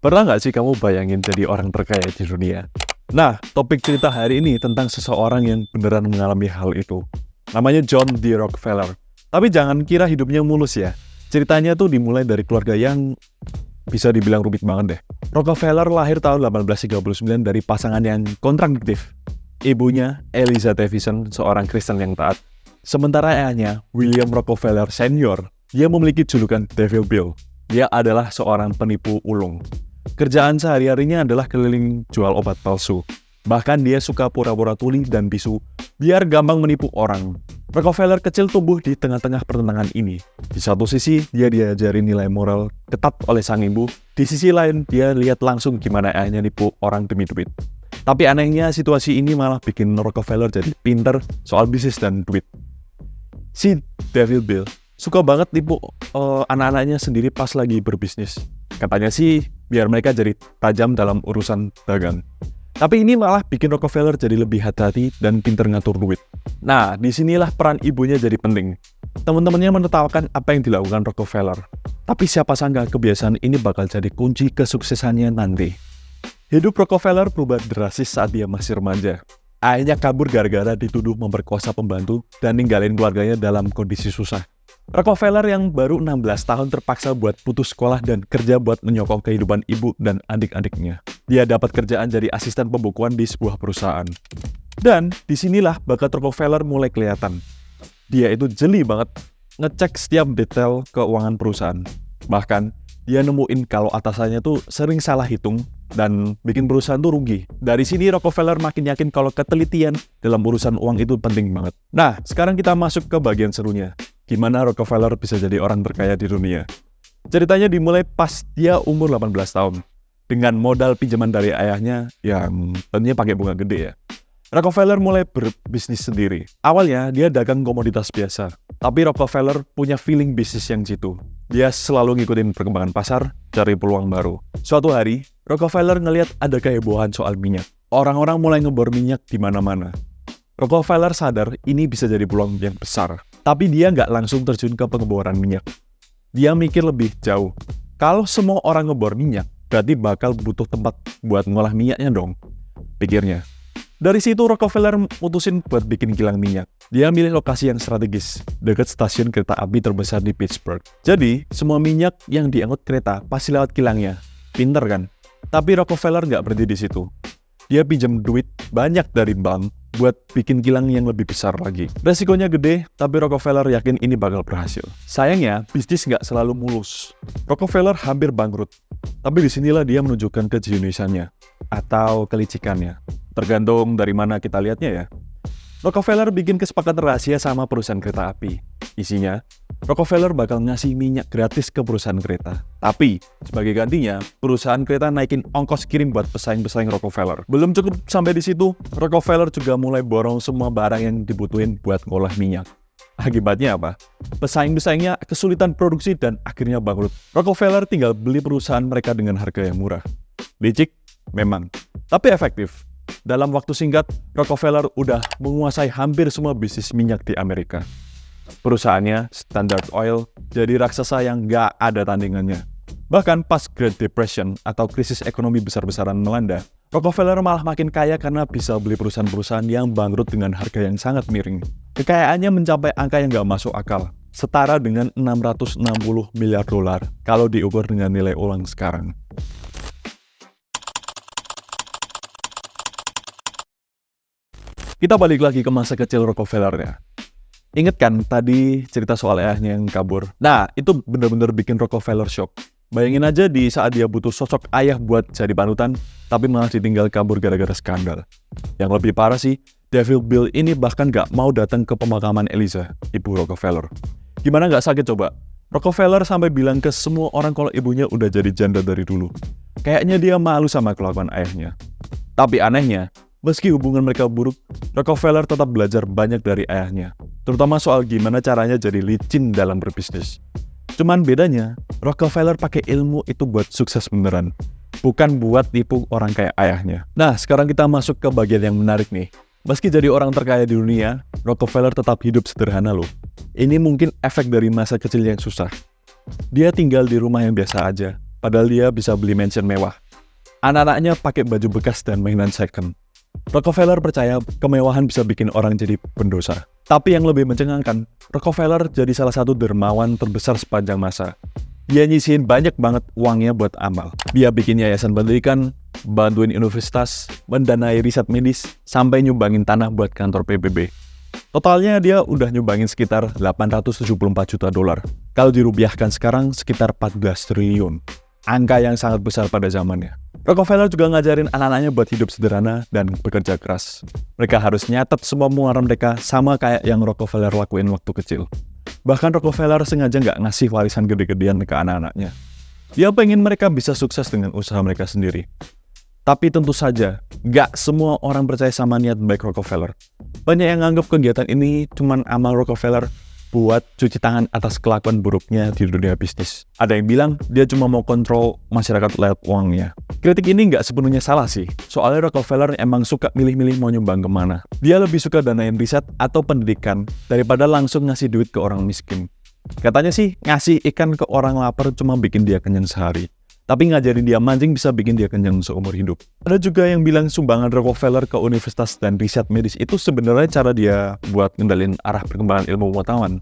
Pernah nggak sih kamu bayangin jadi orang terkaya di dunia? Nah, topik cerita hari ini tentang seseorang yang beneran mengalami hal itu. Namanya John D. Rockefeller. Tapi jangan kira hidupnya mulus ya. Ceritanya tuh dimulai dari keluarga yang bisa dibilang rumit banget deh. Rockefeller lahir tahun 1839 dari pasangan yang kontradiktif. Ibunya, Eliza Davison, seorang Kristen yang taat. Sementara ayahnya, William Rockefeller Senior, dia memiliki julukan Devil Bill. Dia adalah seorang penipu ulung. Kerjaan sehari-harinya adalah keliling jual obat palsu. Bahkan dia suka pura-pura tuli dan bisu, biar gampang menipu orang. Rockefeller kecil tumbuh di tengah-tengah pertentangan ini. Di satu sisi, dia diajari nilai moral ketat oleh sang ibu. Di sisi lain, dia lihat langsung gimana ayahnya nipu orang demi duit. Tapi anehnya, situasi ini malah bikin Rockefeller jadi pinter soal bisnis dan duit. Si Devil Bill suka banget nipu anak-anaknya sendiri pas lagi berbisnis. Katanya sih biar mereka jadi tajam dalam urusan dagang. Tapi ini malah bikin Rockefeller jadi lebih hati-hati dan pinter ngatur duit. Nah, disinilah peran ibunya jadi penting. Teman-temannya menertawakan apa yang dilakukan Rockefeller. Tapi siapa sangka kebiasaan ini bakal jadi kunci kesuksesannya nanti. Hidup Rockefeller berubah drastis saat dia masih remaja. Ayahnya kabur gara-gara dituduh memperkosa pembantu dan ninggalin keluarganya dalam kondisi susah. Rockefeller yang baru 16 tahun terpaksa buat putus sekolah dan kerja buat menyokong kehidupan ibu dan adik-adiknya. Dia dapat kerjaan jadi asisten pembukuan di sebuah perusahaan. Dan disinilah bakat Rockefeller mulai kelihatan. Dia itu jeli banget ngecek setiap detail keuangan perusahaan. Bahkan, dia nemuin kalau atasannya tuh sering salah hitung dan bikin perusahaan tuh rugi. Dari sini Rockefeller makin yakin kalau ketelitian dalam urusan uang itu penting banget. Nah, sekarang kita masuk ke bagian serunya. Gimana Rockefeller bisa jadi orang terkaya di dunia? Ceritanya dimulai pas dia umur 18 tahun. Dengan modal pinjaman dari ayahnya yang tentunya pakai bunga gede ya. Rockefeller mulai berbisnis sendiri. Awalnya dia dagang komoditas biasa. Tapi Rockefeller punya feeling bisnis yang jitu. Dia selalu ngikutin perkembangan pasar, cari peluang baru. Suatu hari, Rockefeller ngelihat ada kehebohan soal minyak. Orang-orang mulai ngebor minyak di mana-mana. Rockefeller sadar ini bisa jadi peluang yang besar. Tapi dia nggak langsung terjun ke pengeboran minyak. Dia mikir lebih jauh. Kalau semua orang ngebor minyak, berarti bakal butuh tempat buat ngolah minyaknya dong, pikirnya. Dari situ Rockefeller mutusin buat bikin kilang minyak. Dia milih lokasi yang strategis, dekat stasiun kereta api terbesar di Pittsburgh. Jadi, semua minyak yang diangkut kereta pasti lewat kilangnya. Pinter kan? Tapi Rockefeller nggak berhenti di situ. Dia pinjam duit banyak dari bank buat bikin kilang yang lebih besar lagi. Resikonya gede, tapi Rockefeller yakin ini bakal berhasil. Sayangnya, bisnis nggak selalu mulus. Rockefeller hampir bangkrut. Tapi disinilah dia menunjukkan kejeniusannya atau kelicikannya. Tergantung dari mana kita lihatnya ya. Rockefeller bikin kesepakatan rahasia sama perusahaan kereta api. Isinya, Rockefeller bakal ngasih minyak gratis ke perusahaan kereta. Tapi, sebagai gantinya, perusahaan kereta naikin ongkos kirim buat pesaing-pesaing Rockefeller. Belum cukup sampai di situ, Rockefeller juga mulai borong semua barang yang dibutuhin buat ngolah minyak. Akibatnya apa? Pesaing-pesaingnya kesulitan produksi dan akhirnya bangkrut. Rockefeller tinggal beli perusahaan mereka dengan harga yang murah. Licik? Memang. Tapi efektif. Dalam waktu singkat, Rockefeller udah menguasai hampir semua bisnis minyak di Amerika. Perusahaannya, Standard Oil, jadi raksasa yang nggak ada tandingannya. Bahkan pas Great Depression atau krisis ekonomi besar-besaran melanda, Rockefeller malah makin kaya karena bisa beli perusahaan-perusahaan yang bangkrut dengan harga yang sangat miring. Kekayaannya mencapai angka yang nggak masuk akal, setara dengan 660 miliar dolar kalau diukur dengan nilai uang sekarang. Kita balik lagi ke masa kecil Rockefeller ya. Ingat kan tadi cerita soal ayahnya yang kabur? Nah, itu bener-bener bikin Rockefeller shock. Bayangin aja di saat dia butuh sosok ayah buat jadi panutan, tapi malah ditinggal kabur gara-gara skandal. Yang lebih parah sih, Devil Bill ini bahkan gak mau datang ke pemakaman Eliza, ibu Rockefeller. Gimana gak sakit coba? Rockefeller sampai bilang ke semua orang kalau ibunya udah jadi janda dari dulu. Kayaknya dia malu sama kelakuan ayahnya. Tapi anehnya, meski hubungan mereka buruk, Rockefeller tetap belajar banyak dari ayahnya, terutama soal gimana caranya jadi licin dalam berbisnis. Cuman bedanya, Rockefeller pakai ilmu itu buat sukses beneran, bukan buat tipu orang kayak ayahnya. Nah, sekarang kita masuk ke bagian yang menarik nih. Meski jadi orang terkaya di dunia, Rockefeller tetap hidup sederhana loh. Ini mungkin efek dari masa kecil yang susah. Dia tinggal di rumah yang biasa aja, padahal dia bisa beli mansion mewah. Anak-anaknya pakai baju bekas dan mainan second. Rockefeller percaya kemewahan bisa bikin orang jadi pendosa. Tapi yang lebih mencengangkan, Rockefeller jadi salah satu dermawan terbesar sepanjang masa. Dia nyisihin banyak banget uangnya buat amal. Dia bikin yayasan pendidikan, bantuin universitas, mendanai riset medis, sampai nyumbangin tanah buat kantor PBB. Totalnya dia udah nyumbangin sekitar 874 juta dolar. Kalau dirupiahkan sekarang sekitar 14 triliun. Angka yang sangat besar pada zamannya. Rockefeller juga ngajarin anak-anaknya buat hidup sederhana dan bekerja keras. Mereka harus nyatet semua pengeluaran mereka sama kayak yang Rockefeller lakuin waktu kecil. Bahkan Rockefeller sengaja nggak ngasih warisan gede-gedean ke anak-anaknya. Dia pengen mereka bisa sukses dengan usaha mereka sendiri. Tapi tentu saja, nggak semua orang percaya sama niat baik Rockefeller. Banyak yang nganggap kegiatan ini cuma amal Rockefeller buat cuci tangan atas kelakuan buruknya di dunia bisnis. Ada yang bilang dia cuma mau kontrol masyarakat lewat uangnya. Kritik ini nggak sepenuhnya salah sih, soalnya Rockefeller emang suka milih-milih mau nyumbang kemana. Dia lebih suka danain riset atau pendidikan daripada langsung ngasih duit ke orang miskin. Katanya sih, ngasih ikan ke orang lapar cuma bikin dia kenyang sehari. Tapi ngajarin dia mancing bisa bikin dia kenyang seumur hidup. Ada juga yang bilang sumbangan Rockefeller ke universitas dan riset medis itu sebenarnya cara dia buat ngendalin arah perkembangan ilmu pengetahuan.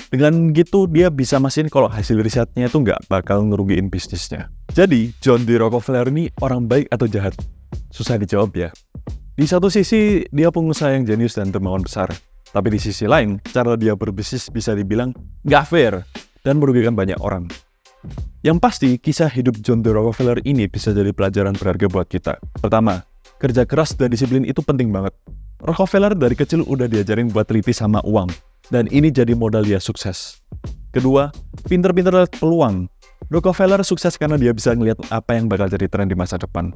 Dengan gitu, dia bisa mastiin kalau hasil risetnya itu nggak bakal ngerugiin bisnisnya. Jadi, John D. Rockefeller ini orang baik atau jahat? Susah dijawab ya. Di satu sisi, dia pengusaha yang jenius dan dermawan besar. Tapi di sisi lain, cara dia berbisnis bisa dibilang nggak fair dan merugikan banyak orang. Yang pasti, kisah hidup John D. Rockefeller ini bisa jadi pelajaran berharga buat kita. Pertama, kerja keras dan disiplin itu penting banget. Rockefeller dari kecil udah diajarin buat teliti sama uang, dan ini jadi modal dia sukses. Kedua, pinter-pinter lihat peluang. Rockefeller sukses karena dia bisa ngelihat apa yang bakal jadi tren di masa depan.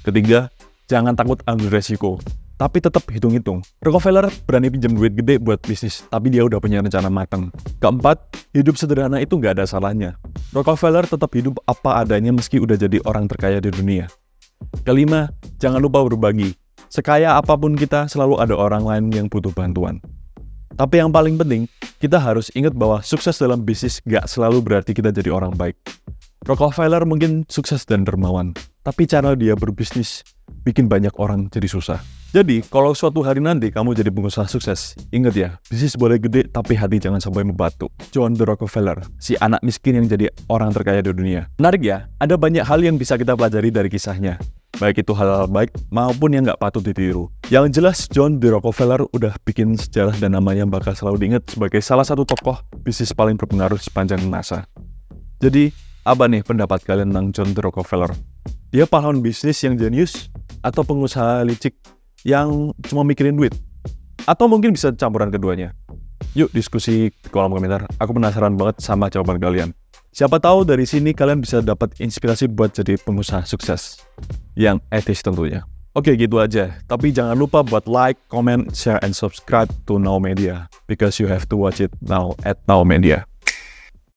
Ketiga, jangan takut ambil resiko, tapi tetap hitung-hitung. Rockefeller berani pinjam duit gede buat bisnis, tapi dia udah punya rencana matang. Keempat, hidup sederhana itu nggak ada salahnya. Rockefeller tetap hidup apa adanya meski udah jadi orang terkaya di dunia. Kelima, jangan lupa berbagi. Sekaya apapun kita, selalu ada orang lain yang butuh bantuan. Tapi yang paling penting, kita harus ingat bahwa sukses dalam bisnis nggak selalu berarti kita jadi orang baik. Rockefeller mungkin sukses dan dermawan, tapi cara dia berbisnis bikin banyak orang jadi susah. Jadi, kalau suatu hari nanti kamu jadi pengusaha sukses, ingat ya, bisnis boleh gede tapi hati jangan sampai membatu. John D. Rockefeller, si anak miskin yang jadi orang terkaya di dunia. Menarik ya, ada banyak hal yang bisa kita pelajari dari kisahnya. Baik itu hal-hal baik maupun yang nggak patut ditiru. Yang jelas, John D. Rockefeller udah bikin sejarah dan namanya bakal selalu diingat sebagai salah satu tokoh bisnis paling berpengaruh sepanjang masa. Jadi, apa nih pendapat kalian tentang John D. Rockefeller? Dia pahlawan bisnis yang jenius atau pengusaha licik yang cuma mikirin duit? Atau mungkin bisa campuran keduanya? Yuk diskusi di kolom komentar. Aku penasaran banget sama jawaban kalian. Siapa tahu dari sini kalian bisa dapat inspirasi buat jadi pengusaha sukses. Yang etis tentunya. Oke, gitu aja. Tapi jangan lupa buat like, comment, share, and subscribe to Now Media. Because you have to watch it now at Now Media.